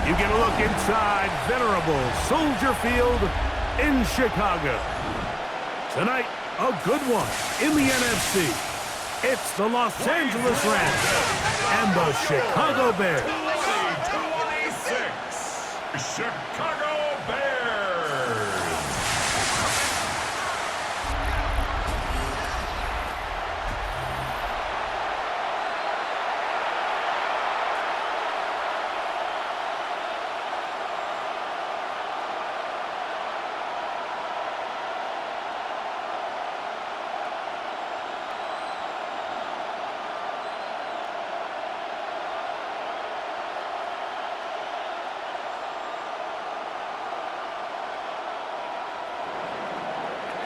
You get a look inside venerable Soldier Field in Chicago. Tonight, a good one in the NFC. It's the Los Angeles Rams and the Chicago Bears. 26, Chicago Bears.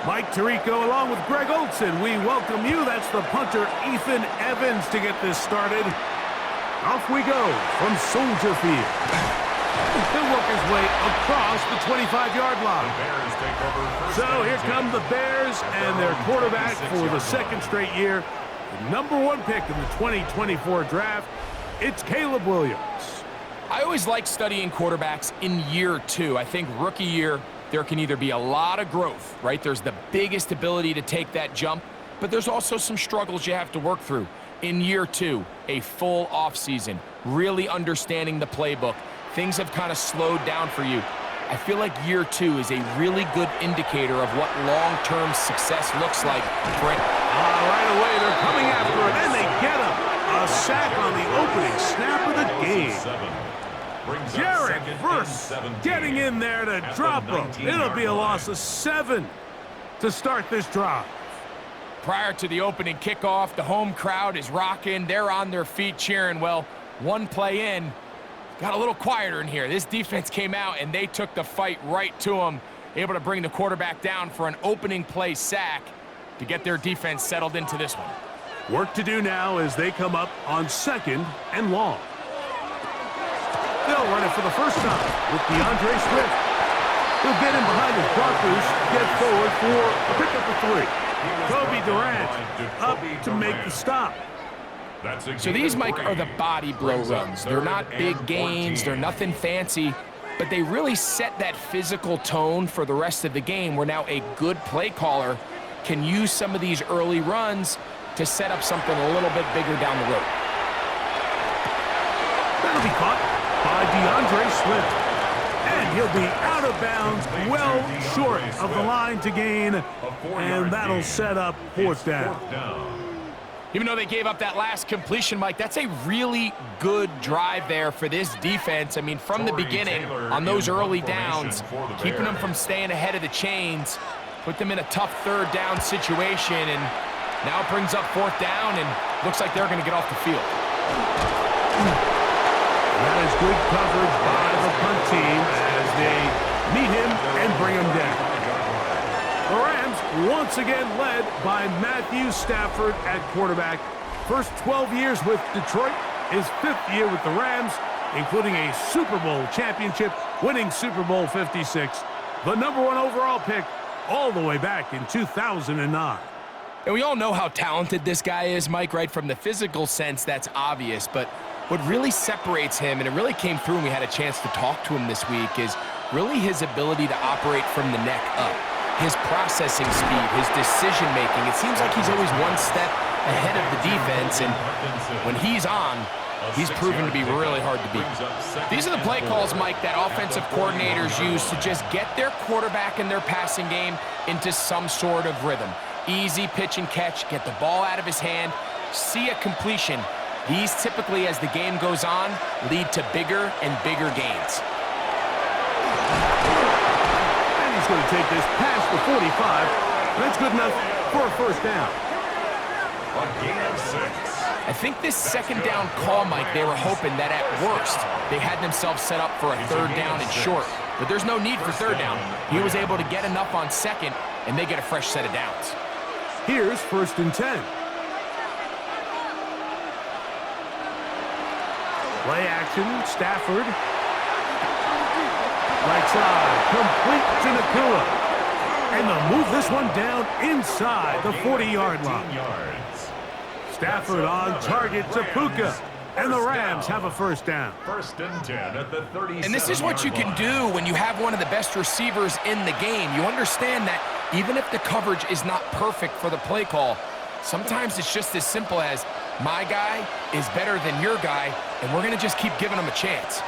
Mike Tirico along with Greg Olson. We welcome you. That's the punter, Ethan Evans, to get this started. Off we go from Soldier Field. He'll work his way across the 25-yard line. So here come the Bears and their quarterback for the second straight year. The #1 pick in the 2024 draft. It's Caleb Williams. I always like studying quarterbacks in year 2. I think rookie year, there can either be a lot of growth, right? There's the biggest ability to take that jump, but there's also some struggles you have to work through. In year 2, a full offseason, really understanding the playbook. Things have kind of slowed down for you. I feel like year 2 is a really good indicator of what long-term success looks like for it. Right away, they're coming after it, and they get him. A sack on the opening snap of the game. Jared Verse getting in there to drop him. It'll be a loss of 7 to start this drive. Prior to the opening kickoff, the home crowd is rocking. They're on their feet cheering. Well, one play in, got a little quieter in here. This defense came out, and they took the fight right to them, able to bring the quarterback down for an opening play sack to get their defense settled into this one. Work to do now as they come up on 2nd and long. They'll run it for the first time with DeAndre Swift. He'll get in behind his blockers, get forward for a pickup of 3. Kobe Durant up to make the stop. So these, Mike, are the body blow runs. They're not big gains. They're nothing fancy, but they really set that physical tone for the rest of the game where now a good play caller can use some of these early runs to set up something a little bit bigger down the road. That'll be caught by DeAndre Swift. And he'll be out of bounds, well short of the line to gain, and that'll set up 4th down. Even though they gave up that last completion, Mike, that's a really good drive there for this defense. I mean, from the beginning, on those early downs, keeping them from staying ahead of the chains, put them in a tough 3rd down situation, and now it brings up 4th down, and looks like they're going to get off the field. That is good coverage by the punt team as they meet him and bring him down. The Rams once again led by Matthew Stafford at quarterback. First 12 years with Detroit, his 5th year with the Rams, including a Super Bowl championship, winning Super Bowl 56. The #1 overall pick all the way back in 2009. And we all know how talented this guy is, Mike, right? From the physical sense, that's obvious, but what really separates him, and it really came through when we had a chance to talk to him this week, is really his ability to operate from the neck up. His processing speed, his decision-making. It seems like he's always one step ahead of the defense, and when he's on, he's proven to be really hard to beat. These are the play calls, Mike, that offensive coordinators use to just get their quarterback and their passing game into some sort of rhythm. Easy pitch and catch, get the ball out of his hand, see a completion. These typically, as the game goes on, lead to bigger and bigger gains. And he's going to take this past the 45. That's good enough for a 1st down. A gain of 6. I think this 2nd down call, Mike, they were hoping that at worst they had themselves set up for a 3rd down and short. But there's no need for 3rd down. He was able to get enough on 2nd, and they get a fresh set of downs. Here's 1st and 10. Play action, Stafford. Right side, complete to Nakua. And they'll move this one down inside the 40-yard line. Stafford on target to Puka. And the Rams have a first down. 1st and 10 at the 37-yard And this is what you can do when you have one of the best receivers in the game. You understand that even if the coverage is not perfect for the play call, sometimes it's just as simple as my guy is better than your guy, and we're going to just keep giving him a chance.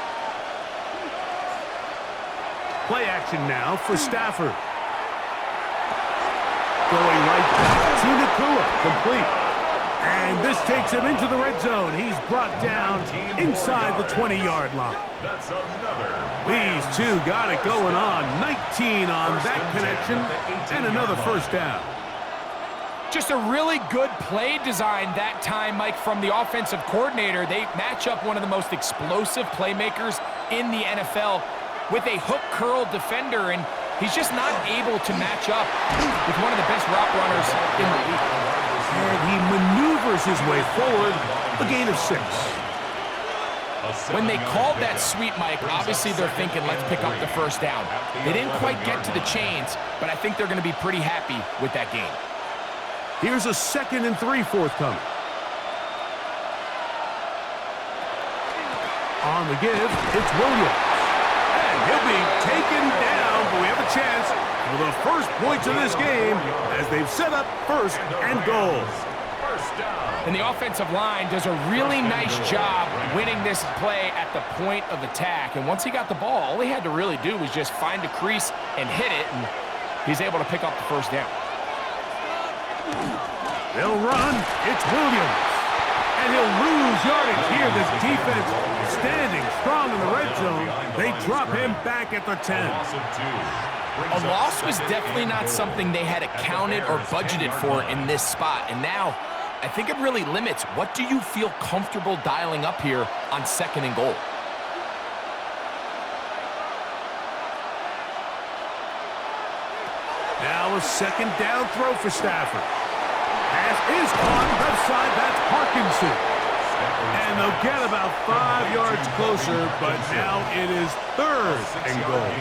Play action now for Stafford. Going right back to Nakua, complete. And this takes him into the red zone. He's brought down inside the 20-yard line. That's another. These two got it going on. 19 on that connection, and another first down. Just a really good play design that time, Mike, from the offensive coordinator. They match up one of the most explosive playmakers in the NFL with a hook curl defender, and he's just not able to match up with one of the best route runners in the league. And he maneuvers his way forward, a gain of 6. When they called that sweep, Mike, obviously they're thinking, let's pick up the first down. They didn't quite get to the chains, but I think they're going to be pretty happy with that game. Here's a 2nd and 3 forthcoming. On the give, it's Williams. And he'll be taken down, but we have a chance for the first points of this game as they've set up 1st and goal. And the offensive line does a really nice job winning this play at the point of attack. And once he got the ball, all he had to really do was just find a crease and hit it, and he's able to pick up the first down. They'll run. It's Williams. And he'll lose yardage here. This defense standing strong in the red zone. They drop him back at the 10. A loss was definitely not something they had accounted or budgeted for in this spot. And now, I think it really limits what do you feel comfortable dialing up here on 2nd and goal. Now a 2nd down throw for Stafford. Pass is caught left side. That's Parkinson. And they'll get about 5 yards closer, but now it is 3rd and goal.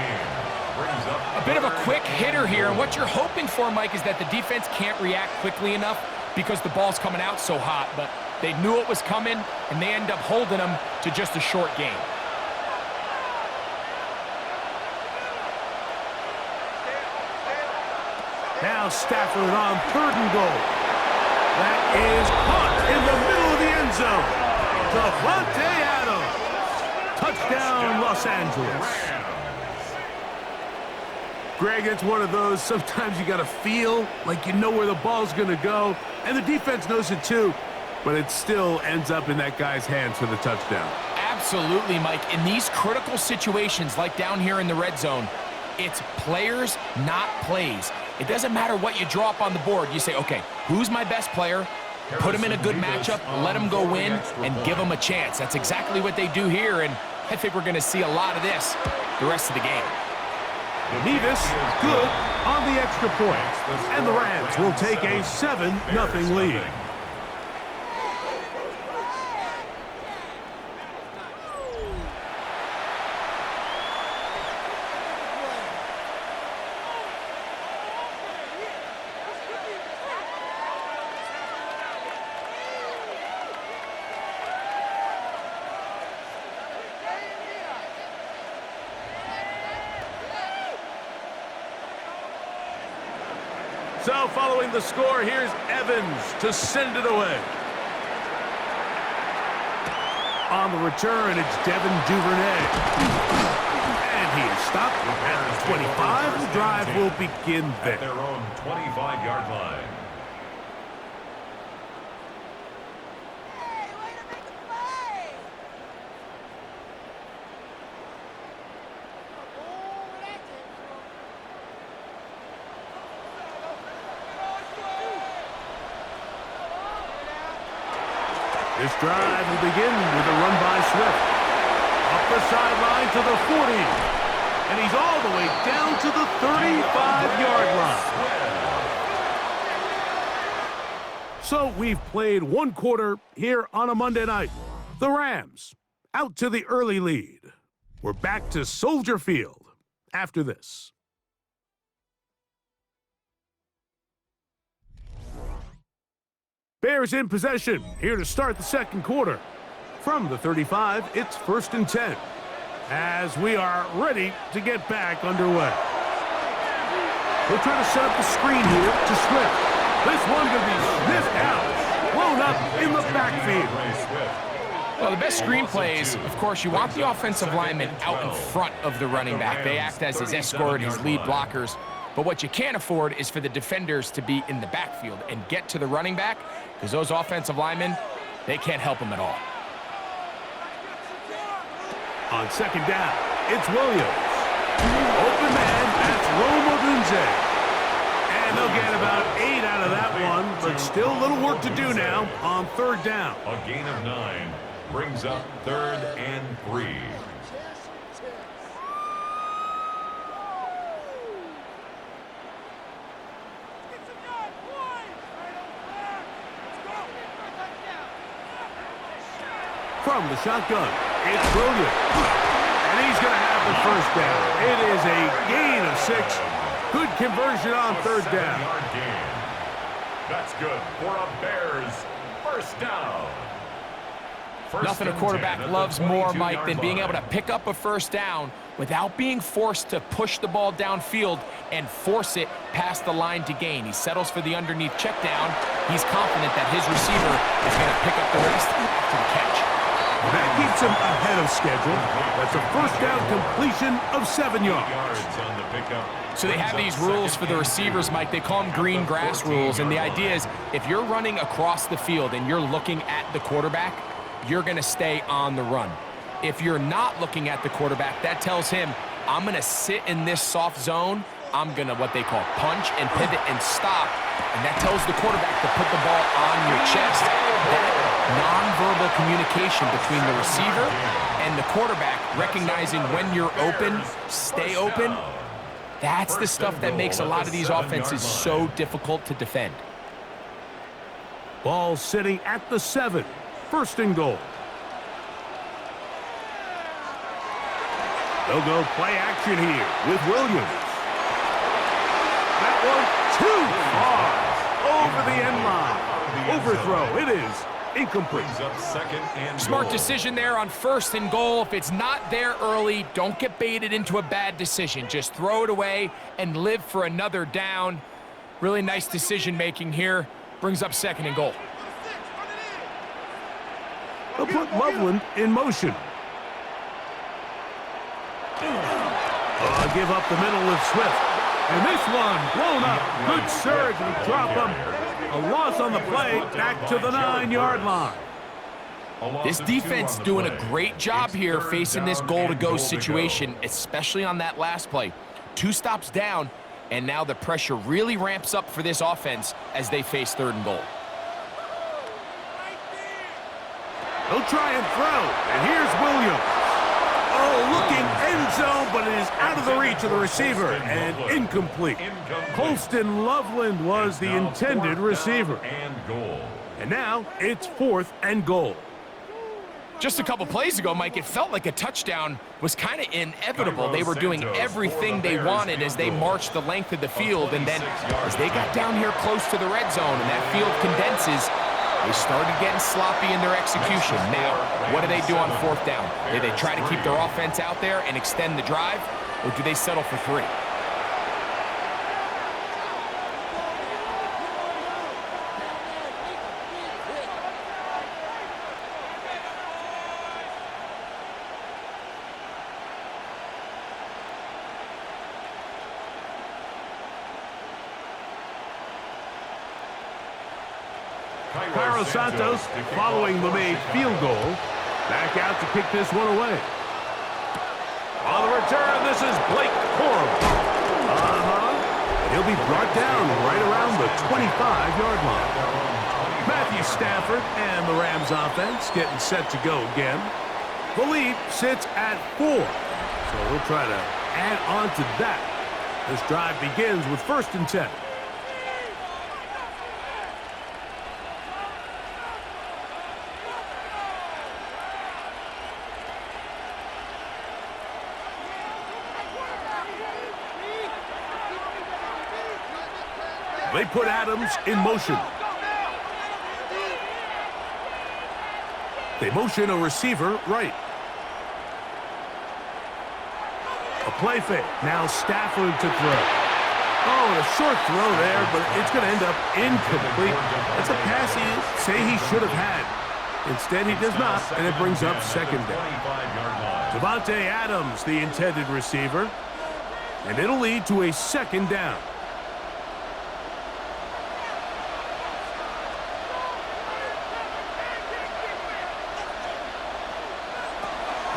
A bit of a quick hitter here, and what you're hoping for, Mike, is that the defense can't react quickly enough because the ball's coming out so hot, but they knew it was coming, and they end up holding them to just a short gain. Now Stafford on 3rd and goal. That is caught in the middle of the end zone. Devontae Adams. Touchdown, Los Angeles. Greg, it's one of those, sometimes you got to feel like you know where the ball's going to go, and the defense knows it too, but it still ends up in that guy's hands for the touchdown. Absolutely, Mike. In these critical situations, like down here in the red zone, it's players, not plays. It doesn't matter what you draw up on the board. You say, okay, who's my best player? Put him in a good matchup, let him go win, and give him a chance. That's exactly what they do here, and I think we're going to see a lot of this the rest of the game. Nevis, good on the extra point. And the Rams will take a 7-0 lead. So following the score, here's Evans to send it away. On the return, it's Devin Duvernay. And he is stopped at the 25. The drive will begin there. At their own 25-yard line. This drive will begin with a run by Swift. Up the sideline to the 40. And he's all the way down to the 35-yard line. So we've played one quarter here on a Monday night. The Rams out to the early lead. We're back to Soldier Field after this. Bears in possession, here to start the second quarter. From the 35, it's 1st and 10. As we are ready to get back underway. They'll try to set up the screen here to Swift. This one going to be sniffed out, blown up in the backfield. Well, the best screen plays, of course, you want the offensive lineman out in front of the running back. They act as his escort, his lead blockers. But what you can't afford is for the defenders to be in the backfield and get to the running back, because those offensive linemen, they can't help him at all. On 2nd down, it's Williams. Open man, that's Rome Odunze. And they'll get about 8 out of that one, but still a little work to do now on 3rd down. A gain of 9 brings up 3rd and 3. From the shotgun, it's Williams. And he's going to have the 1st down. It is a gain of 6. Good conversion on 3rd down. That's good for a Bears 1st down. Nothing a quarterback loves more, Mike, than being able to pick up a 1st down without being forced to push the ball downfield and force it past the line to gain. He settles for the underneath check down. He's confident that his receiver is going to pick up the rest after the catch. That keeps him ahead of schedule. That's a 1st down completion of 7 yards. On the pickup. So they have these rules for the receivers, Mike. They call them green grass rules, and the idea is if you're running across the field and you're looking at the quarterback, you're going to stay on the run. If you're not looking at the quarterback, that tells him, I'm going to sit in this soft zone. I'm going to what they call punch and pivot and stop, and that tells the quarterback to put the ball on your chest. That nonverbal communication between the receiver and the quarterback, recognizing when you're open, stay open, that's the stuff that makes a lot of these offenses so difficult to defend. Ball sitting at the 7. 1st and goal. They'll go play action here with Williams. That one too far over the end line. Overthrow. It is incomplete. Smart decision there on 1st and goal. If it's not there early, don't get baited into a bad decision. Just throw it away and live for another down. Really nice decision making here. Brings up 2nd and goal. They'll put Loveland in motion. Give up the middle with Swift. And this one blown up. Good surge and drop him. A loss on the play, back to the 9-yard line. This defense doing a great job here facing this goal-to-go situation, especially on that last play. 2 stops down, and now the pressure really ramps up for this offense as they face 3rd and goal. They'll try and throw, and here's Williams. Oh, looking end zone, but it is out of the reach of the receiver, and incomplete. Colston Loveland was the intended receiver. And now it's 4th and goal. Just a couple plays ago, Mike, it felt like a touchdown was kind of inevitable. They were doing everything they wanted as they marched the length of the field, and then as they got down here close to the red zone and that field condenses, they started getting sloppy in their execution. Now, what do they do on 4th down? Do they try to keep their offense out there and extend the drive, or do they settle for 3? Cairo Santos following the made field goal. Back out to kick this one away. On the return, this is Blake Corum. He'll be brought down right around the 25-yard line. Matthew Stafford and the Rams offense getting set to go again. The lead sits at 4. So we'll try to add on to that. This drive begins with 1st and 10. They put Adams in motion. They motion a receiver right. A play fake. Now Stafford to throw. Oh, a short throw there, but it's going to end up incomplete. That's a pass he say he should have had. Instead, he does not, and it brings up second down. Devontae Adams, the intended receiver, and it'll lead to a second down.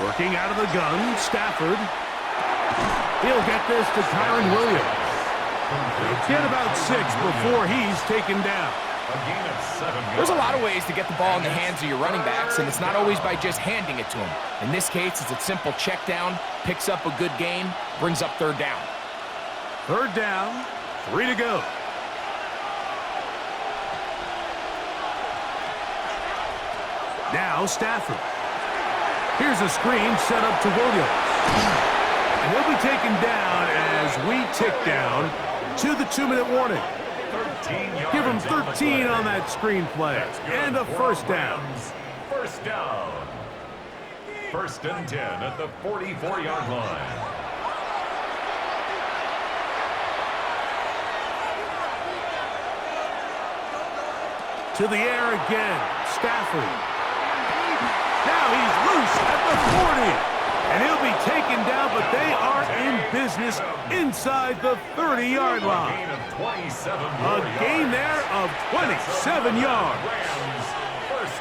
Working out of the gun, Stafford. He'll get this to Kyron Williams. He'll get about 6 before he's taken down. There's a lot of ways to get the ball in the hands of your running backs, and it's not always by just handing it to them. In this case, it's a simple check down, picks up a good gain, brings up third down. Third down, 3 to go. Now Stafford. Here's a screen set up to Williams. And he'll be taken down as we tick down to the 2-minute warning. Give him 13 on that screen play. And a first down. First down. First and 10 at the 44-yard line. To the air again. Stafford. Now he's loose at the 40. And he'll be taken down, but they are in business inside the 30-yard line. A gain there of 27 yards.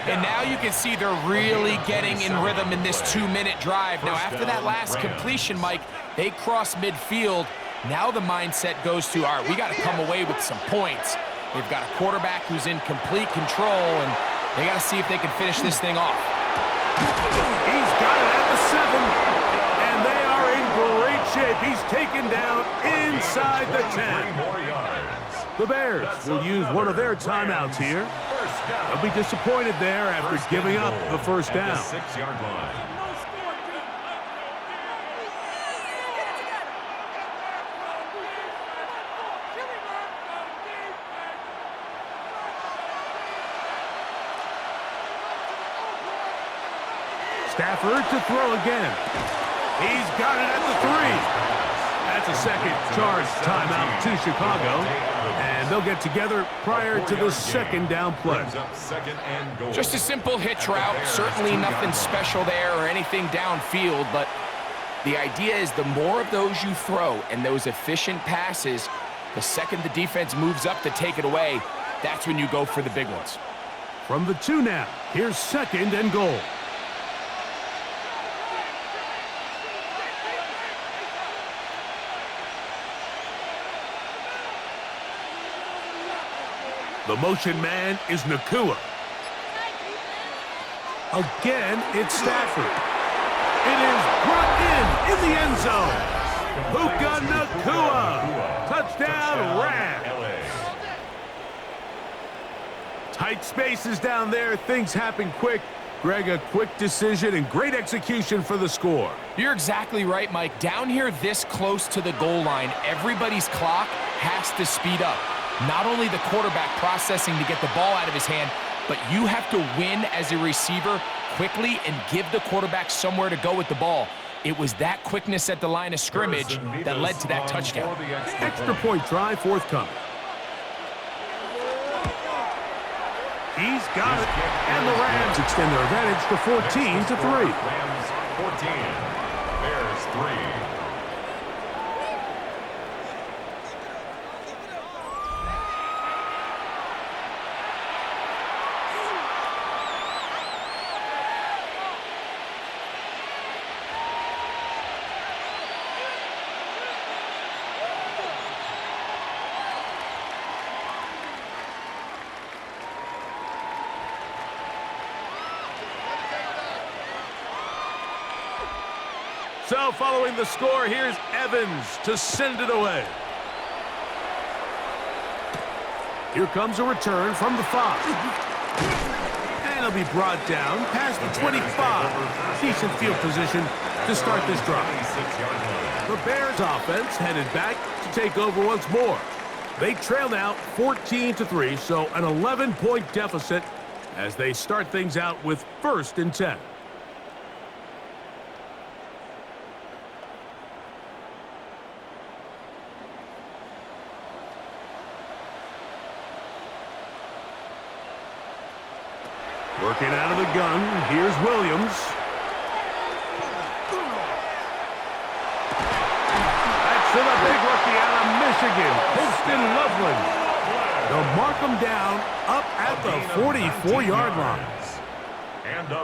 And now you can see they're really getting in rhythm in this 2-minute drive. Now, after that last completion, Mike, they cross midfield. Now the mindset goes to, all right, we got to come away with some points. They've got a quarterback who's in complete control, and they got to see if they can finish this thing off. He's got it at the 7, and they are in great shape. He's taken down inside the 10. The Bears will use one of their timeouts here. They'll be disappointed there after giving up the first down. 6-yard line. Stafford to throw again. He's got it at the 3. That's a second charge timeout to Chicago. And they'll get together prior to the second down play. Just a simple hitch route. Certainly nothing special there or anything downfield, but the idea is the more of those you throw and those efficient passes, the second the defense moves up to take it away, that's when you go for the big ones. From the 2 now, here's second and goal. The motion man is Nakua. Again, it's Stafford. It is brought in the end zone. Puka Nakua. Touchdown, Rams. Tight spaces down there. Things happen quick. Greg, a quick decision and great execution for the score. You're exactly right, Mike. Down here this close to the goal line, everybody's clock has to speed up. Not only the quarterback processing to get the ball out of his hand, but you have to win as a receiver quickly and give the quarterback somewhere to go with the ball. It was that quickness at the line of scrimmage that led to that touchdown. Extra point try forthcoming. He's got it. And the Rams extend their advantage to 14-3. Rams 14, Bears 3. So following the score, here's Evans to send it away. Here comes a return from the 5. And he'll be brought down past the 25. Decent field position to start this drive. The Bears offense headed back to take over once more. They trail now 14-3, so an 11-point deficit as they start things out with 1st and 10. Working out of the gun, here's Williams. That's to the big rookie out of Michigan, Poston Loveland. They'll mark him down up at the 44-yard line.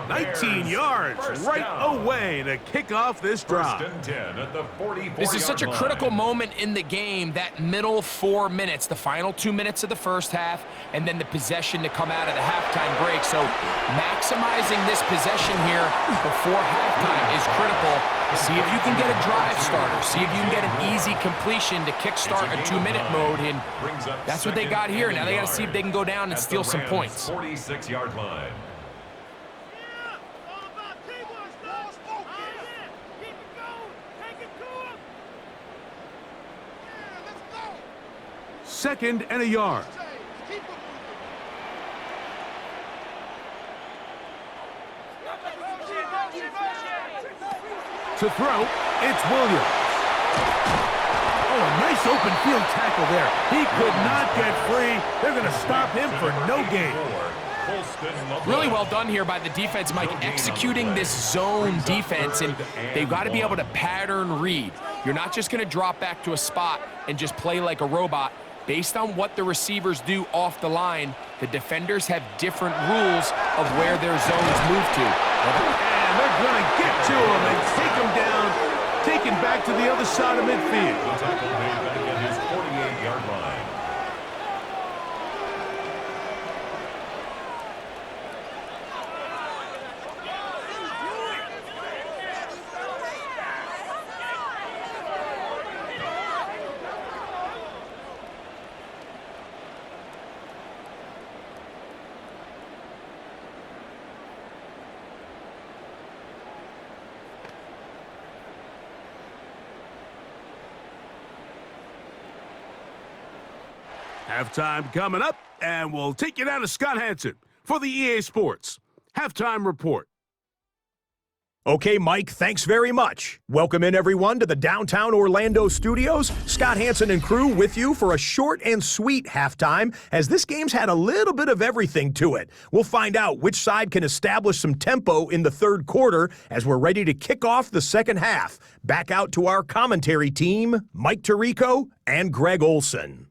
19 yards right away to kick off this drive. This is such a critical moment in the game, that middle 4 minutes, the final 2 minutes of the first half, and then the possession to come out of the halftime break. So maximizing this possession here before halftime is critical. See if you can get a drive starter. See if you can get an easy completion to kickstart a 2-minute mode, and that's what they got here. Now they got to see if they can go down and steal some points. 46-yard line. 2nd and a yard. To throw, it's Williams. Oh, a nice open field tackle there. He could not get free. They're going to stop him for no gain. Really well done here by the defense, Mike, executing this zone defense, and they've got to be able to pattern read. You're not just going to drop back to a spot and just play like a robot. Based on what the receivers do off the line, the defenders have different rules of where their zones move to. And they're going to get to him and take him down, take him back to the other side of midfield. The tackle made back at his 48-yard line. Halftime coming up, and we'll take you down to Scott Hanson for the EA Sports Halftime Report. Okay, Mike, thanks very much. Welcome in, everyone, to the downtown Orlando studios. Scott Hanson and crew with you for a short and sweet halftime, as this game's had a little bit of everything to it. We'll find out which side can establish some tempo in the third quarter as we're ready to kick off the second half. Back out to our commentary team, Mike Tirico and Greg Olson.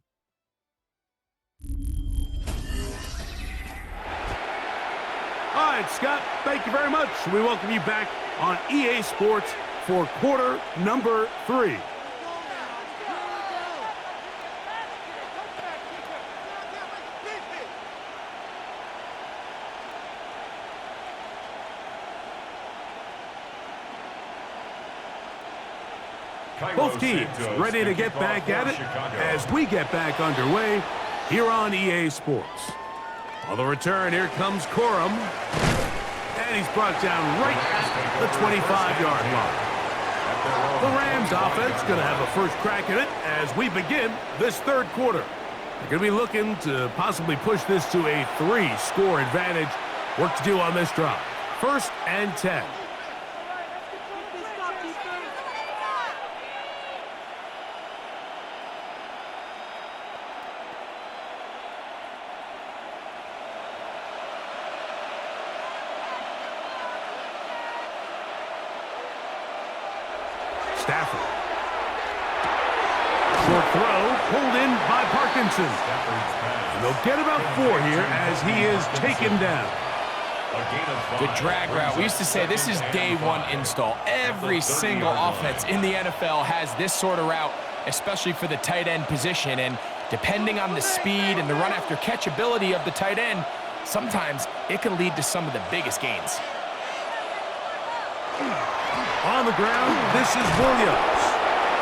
All right, Scott, thank you very much. We welcome you back on EA Sports for quarter number 3. Both teams ready to get back at it as we get back underway here on EA Sports. On the return, here comes Corum. And he's brought down right at the 25-yard line. The Rams offense going to have a first crack at it as we begin this third quarter. They're going to be looking to possibly push this to a 3-score advantage. Work to do on this drive. 1st and 10. Stafford. Short throw, pulled in by Parkinson. And they'll get about 4 here as he is taken down. Good drag route. We used to say this is day one install. Every single offense in the NFL has this sort of route, especially for the tight end position. And depending on the speed and the run after catch ability of the tight end, sometimes it can lead to some of the biggest gains. On the ground, this is Williams.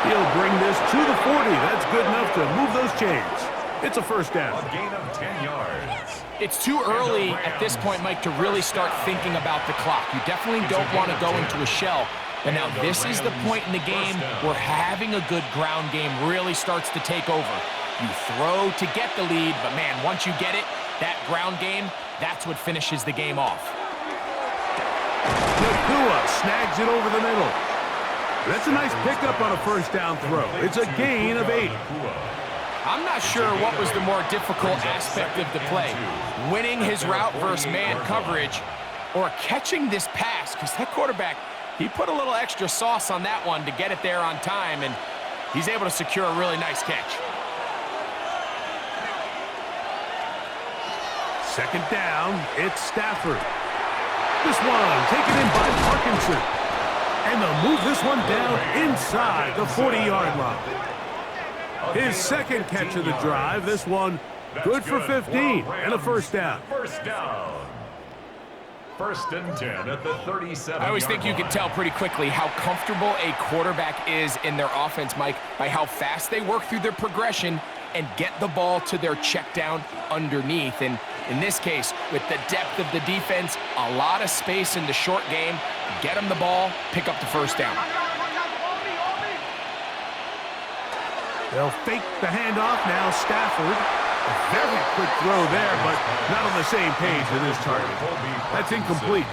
He'll bring this to the 40. That's good enough to move those chains. It's a first down. A gain of 10 yards. It's too early at this point, Mike, to really start thinking about the clock. You definitely don't want to go into a shell. But now this is the point in the game where having a good ground game really starts to take over. You throw to get the lead, but man, once you get it, that ground game that's what finishes the game off. Nakua snags it over the middle. That's a nice pickup on a first down throw. It's a gain of 8. I'm not sure what was the more difficult aspect of the play, winning his route versus man coverage or catching this pass, because that quarterback, he put a little extra sauce on that one to get it there on time, and he's able to secure a really nice catch. Second down, it's Stafford. This one taken in by Parkinson. And they'll move this one down inside the 40-yard line. His second catch of the drive, this one good for 15 and a first down. First down. First and 10 at the 37. I always think you can tell pretty quickly how comfortable a quarterback is in their offense, Mike, by how fast they work through their progression and get the ball to their check down underneath. And in this case, with the depth of the defense, a lot of space in the short game, get them the ball, pick up the first down. They'll fake the handoff now. Stafford, a very quick throw there, but not on the same page with his target. That's incomplete.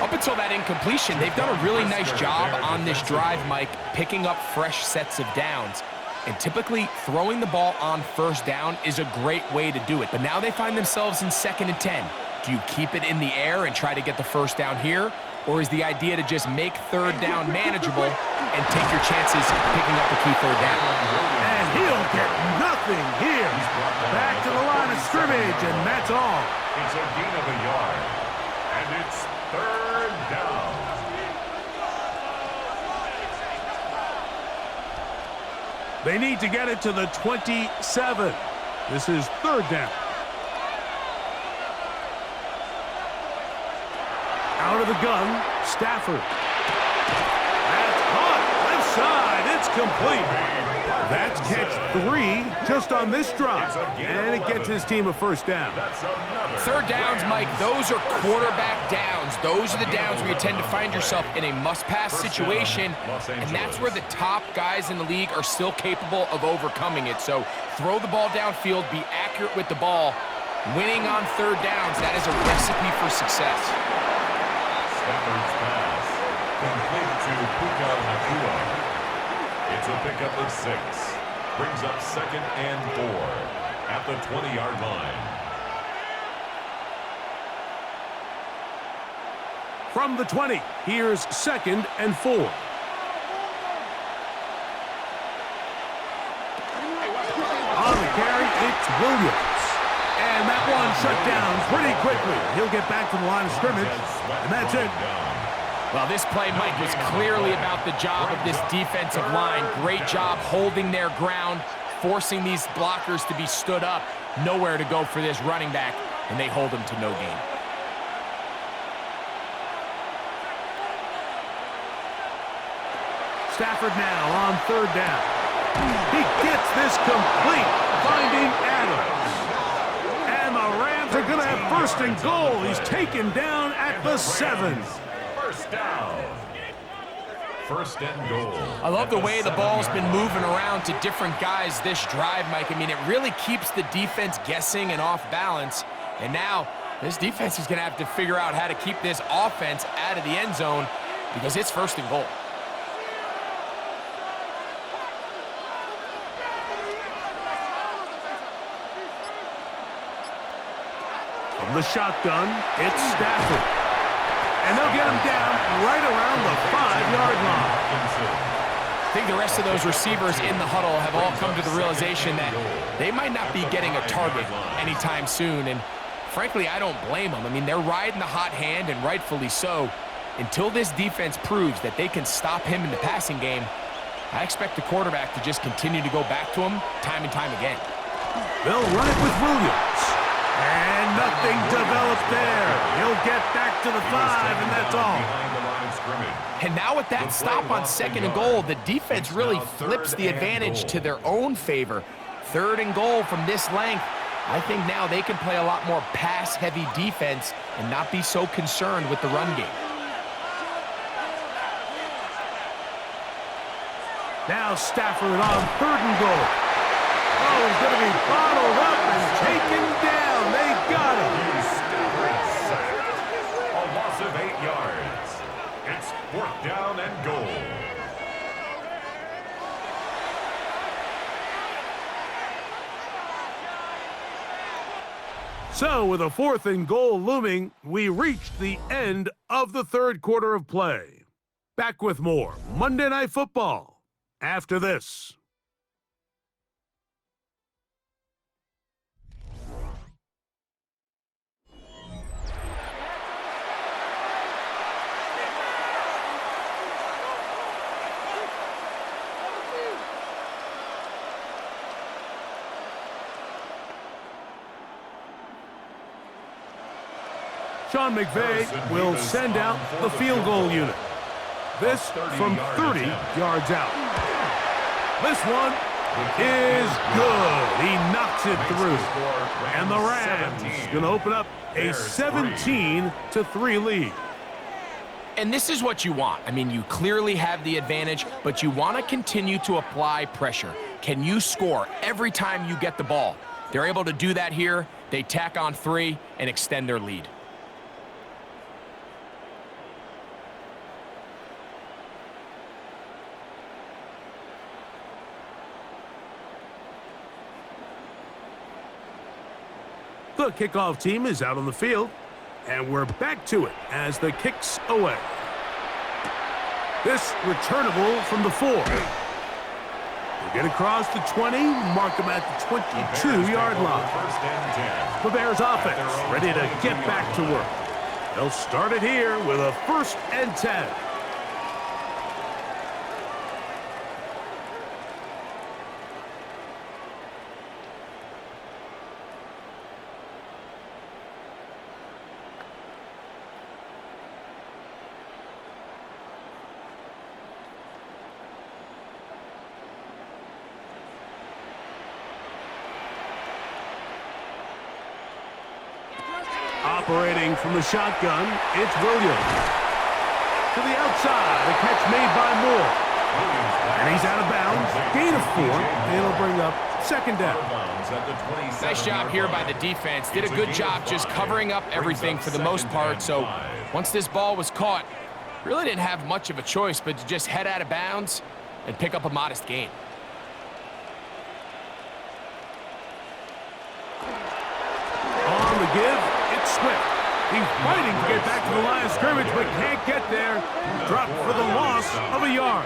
Up until that incompletion, they've done a really nice job on this drive, Mike, picking up fresh sets of downs. And typically, throwing the ball on first down is a great way to do it. But now they find themselves in 2nd and 10. Do you keep it in the air and try to get the first down here? Or is the idea to just make third down manageable and take your chances picking up the key third down? And he'll get nothing here. Back to the line of scrimmage, and that's all. It's a gain of a yard. And it's third down. They need to get it to the 27. This is third down. Out of the gun, Stafford. That's caught. Left side. It's complete. That's catch 3 just on this drive. And it gets his team a first down. Third downs, Mike, those are quarterback downs. Those are the downs where you tend to find yourself in a must-pass situation, and that's where the top guys in the league are still capable of overcoming it. So throw the ball downfield, be accurate with the ball. Winning on third downs, that is a recipe for success. Stafford's pass, complete to Puka Nakua. It's a pickup of 6. Brings up 2nd and 4 at the 20-yard line. From the 20, here's 2nd and 4. On the carry, it's Williams. And that one shut down pretty quickly. He'll get back to the line of scrimmage, and that's it. Well, this play, Mike, was clearly about the job of this defensive line. Great job holding their ground, forcing these blockers to be stood up. Nowhere to go for this running back, and they hold him to no gain. Stafford now on third down. He gets this complete, finding Adams. And the Rams are going to have first and goal. He's taken down at the 7. First down. First and goal. I love the way the ball's been moving around to different guys this drive, Mike. I mean, it really keeps the defense guessing and off balance. And now this defense is going to have to figure out how to keep this offense out of the end zone because it's first and goal. From the shotgun, it's Stafford. And they'll get him down right around the 5-yard line. I think the rest of those receivers in the huddle have all come to the realization that they might not be getting a target anytime soon. And frankly, I don't blame them. I mean, they're riding the hot hand, and rightfully so. Until this defense proves that they can stop him in the passing game, I expect the quarterback to just continue to go back to him time and time again. They'll run it with Williams. And nothing developed there. He'll get back to the 5, and that's all. And now with that stop on 2nd and goal, the defense really flips the advantage to their own favor. 3rd and goal from this length. I think now they can play a lot more pass-heavy defense and not be so concerned with the run game. Now Stafford on 3rd and goal. Oh, he's going to be bottled up and taken down. They got him. 8 yards. It's 4th down and goal. So, with a 4th and goal looming, we reached the end of the 3rd quarter of play. Back with more Monday Night Football after this. Sean McVay will send out the field goal unit. This from 30 yards out. This one is good. He knocks it through. And the Rams going to open up a 17-3 lead. And this is what you want. I mean, you clearly have the advantage, but you want to continue to apply pressure. Can you score every time you get the ball? They're able to do that here. They tack on 3 and extend their lead. The kickoff team is out on the field, and we're back to it as the kick's away. This returnable from the 4. They get across the 20, mark them at the 22-yard line. The Bears offense ready to get back to work. They'll start it here with a 1st and 10. Operating from the shotgun, it's Williams. To the outside, a catch made by Moore. And he's out of bounds, gain of 4, and it'll bring up 2nd down. Nice job here by the defense. Did a good job just covering up everything for the most part. So once this ball was caught, really didn't have much of a choice but to just head out of bounds and pick up a modest gain. On the give, it's Swift. He's fighting to get back to the line of scrimmage, but can't get there. Dropped for the loss of a yard.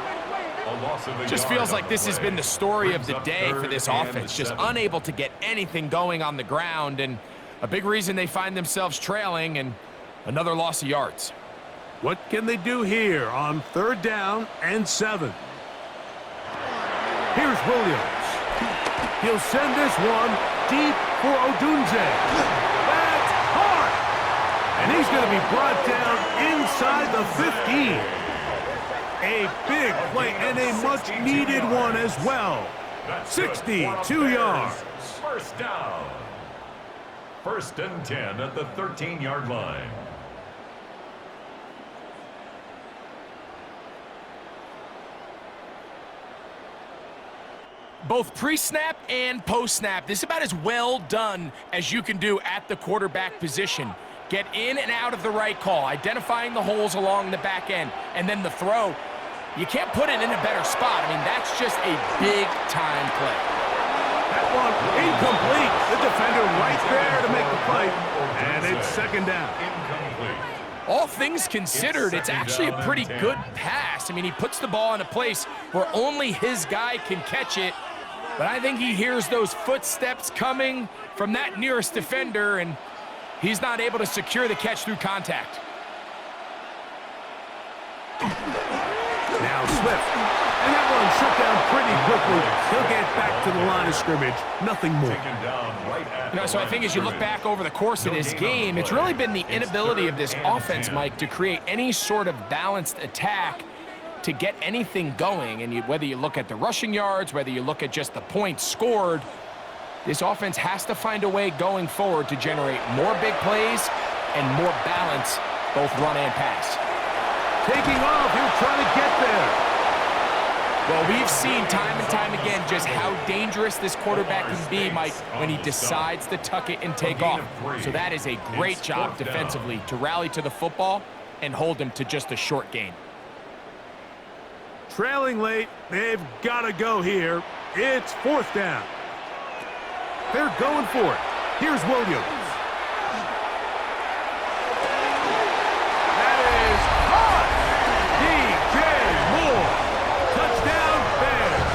Just feels like this has been the story of the day for this offense. Just unable to get anything going on the ground, and a big reason they find themselves trailing and another loss of yards. What can they do here on 3rd down and 7? Here's Williams. He'll send this one deep for Odunze. That's hard. And he's going to be brought down inside the 15. A big play and a much-needed one as well. 62 yards. 1st down. 1st and 10 at the 13-yard line. Both pre-snap and post-snap, this is about as well done as you can do at the quarterback position. Get in and out of the right call, identifying the holes along the back end, and then the throw. You can't put it in a better spot. I mean, that's just a big-time play. That one incomplete. The defender right there to make the play, and it's 2nd down. Incomplete. All things considered, it's actually a pretty good pass. I mean, he puts the ball in a place where only his guy can catch it, but I think he hears those footsteps coming from that nearest defender, and he's not able to secure the catch through contact. Now Swift. And that one shut down pretty quickly. He'll get back to the line of scrimmage. Nothing more. So I think as you look back over the course of this game, it's really been the inability of this offense, Mike, to create any sort of balanced attack to get anything going. And whether you look at the rushing yards, whether you look at just the points scored, this offense has to find a way going forward to generate more big plays and more balance, both run and pass. Taking off, he'll try to get there. Well, we've seen time and time again just how dangerous this quarterback can be, Mike, when he decides to tuck it and take off. So that is a great job defensively to rally to the football and hold him to just a short gain. Trailing late, they've got to go here. It's 4th down. They're going for it. Here's Williams. That is hot! DJ Moore. Touchdown, Bears.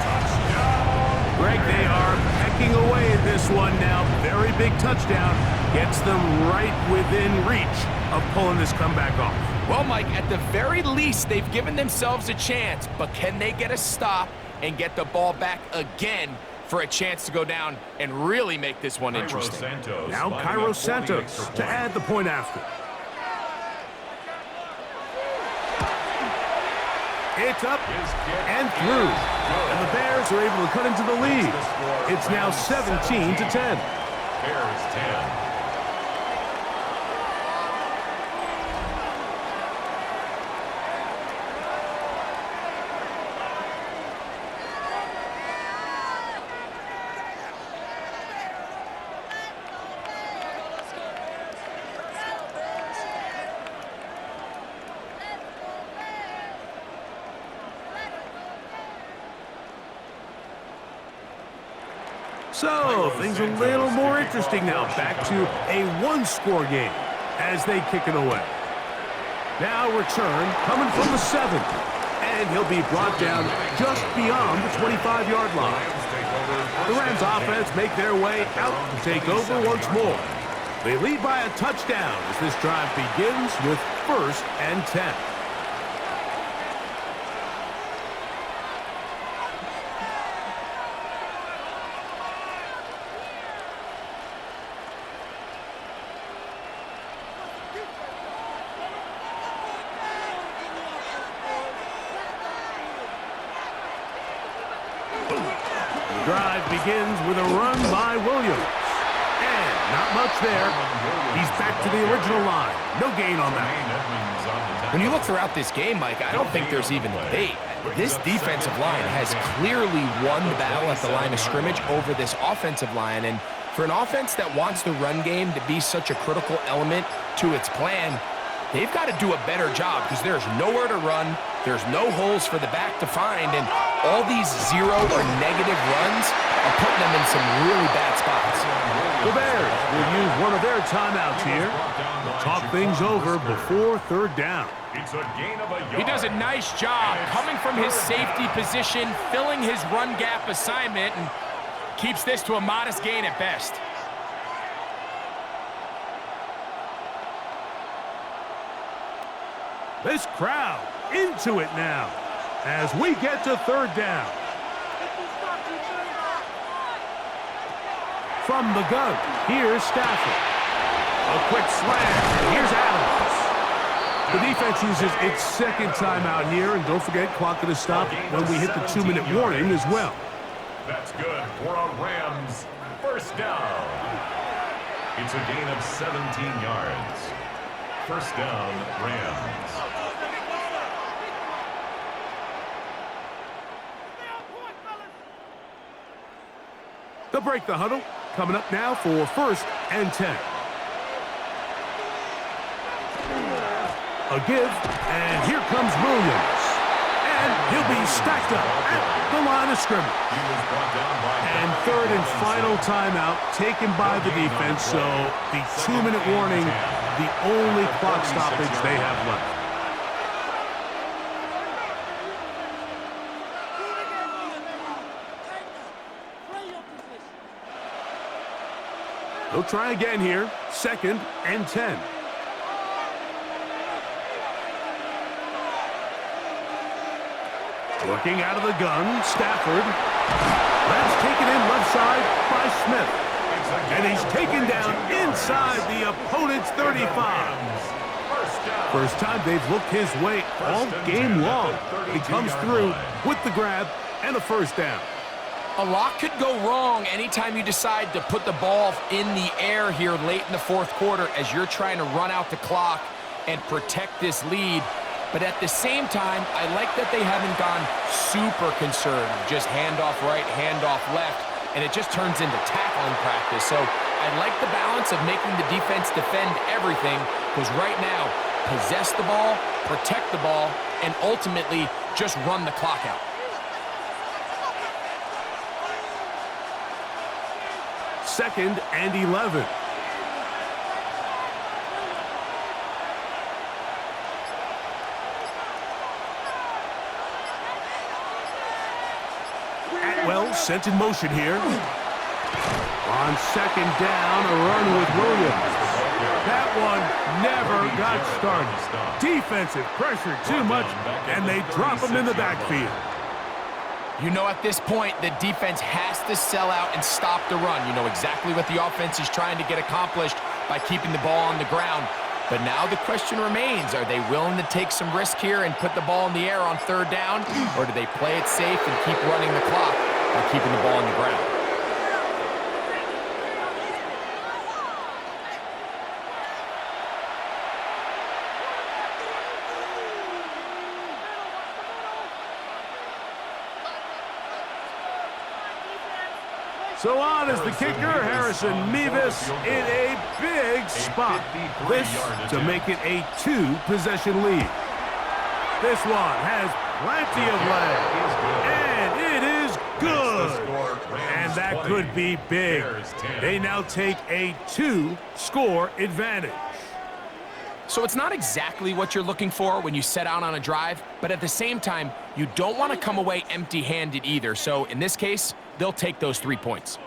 Touchdown. Greg, they are pecking away at this one now. Very big touchdown. Gets them right within reach of pulling this comeback off. Well, Mike, at the very least, they've given themselves a chance, but can they get a stop and get the ball back again for a chance to go down and really make this one interesting? Now Cairo Santos to add the point after. It's up and through. And the Bears are able to cut into the lead. It's now 17-10. Bears 10. So, things a little more interesting now. Back to a one-score game as they kick it away. Now return coming from the 7th. And he'll be brought down just beyond the 25-yard line. The Rams offense make their way out to take over once more. They lead by a touchdown as this drive begins with 1st and 10. The drive begins with a run by Williams. And not much there. He's back to the original line. No gain on that. When you look throughout this game, Mike, I don't think there's even a debate. This defensive line has clearly won the battle at the line of scrimmage over this offensive line. And for an offense that wants the run game to be such a critical element to its plan, they've got to do a better job because there's nowhere to run. There's no holes for the back to find, and all these zero or negative runs are putting them in some really bad spots. The Bears will use one of their timeouts here. Talk things over before 3rd down. He does a nice job coming from his safety position, filling his run gap assignment, and keeps this to a modest gain at best. This crowd into it now as we get to 3rd down. From the gun, here's Stafford. A quick slam. Here's Adams. The defense uses its 2nd timeout here, and don't forget, clock going to stop when we hit the 2-minute warning as well. That's good for a Rams 1st down. It's a gain of 17 yards. 1st down, Rams. They'll break the huddle. Coming up now for 1st and 10. A give, and here comes Williams. And he'll be stacked up at the line of scrimmage. And 3rd and final timeout taken by the defense, so the 2-minute warning, the only clock stoppage they have left. They'll try again here. 2nd and 10. Working out of the gun, Stafford. That's taken in left side by Smith. And he's taken down inside the opponent's 35. First time they've looked his way all game long. He comes through with the grab and a 1st down. A lot could go wrong anytime you decide to put the ball in the air here late in the 4th quarter as you're trying to run out the clock and protect this lead. But at the same time, I like that they haven't gone super conservative. Just handoff right, handoff left, and it just turns into tackling practice. So I like the balance of making the defense defend everything, because right now, possess the ball, protect the ball, and ultimately just run the clock out. Second and 11. Atwell sent in motion here. On second down, a run with Williams. That one never got started. Defensive pressure too much, and they drop him in the backfield. You know, at this point, the defense has to sell out and stop the run. You know exactly what the offense is trying to get accomplished by keeping the ball on the ground. But now the question remains, are they willing to take some risk here and put the ball in the air on third down, or do they play it safe and keep running the clock by keeping the ball on the ground? So on is the kicker, Harrison Mevis, in a big spot. This to make it a 2-possession lead. This one has plenty of leg, and it is good. And that could be big. They now take a 2-score advantage. So it's not exactly what you're looking for when you set out on a drive, but at the same time, you don't want to come away empty-handed either. So in this case, they'll take those 3 points.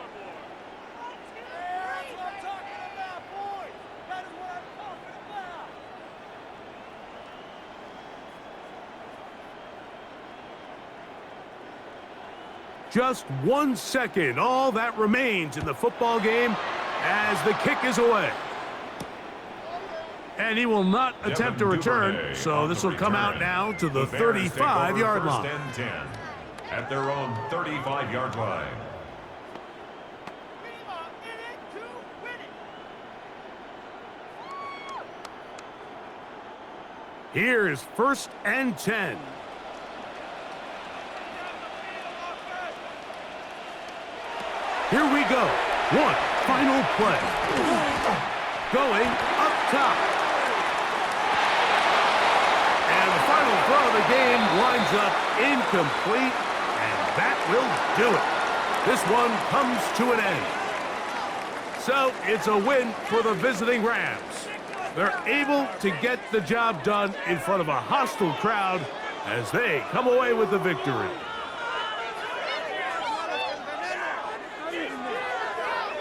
Just 1 second, all that remains in the football game as the kick is away. And he will not attempt to return, so this will come out now to the 35-yard line. First and 10 at their own 35-yard line. Here is first and 10. Here we go. One final play. Going up top. And the final throw of the game winds up incomplete, and that will do it. This one comes to an end. So it's a win for the visiting Rams. They're able to get the job done in front of a hostile crowd as they come away with the victory.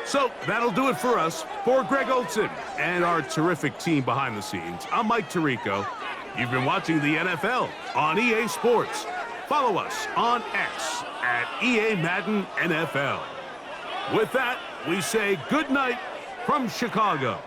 So that'll do it for us. For Greg Olson and our terrific team behind the scenes, I'm Mike Tirico. You've been watching the NFL on EA Sports. Follow us on X at EA Madden NFL. With that, we say good night from Chicago.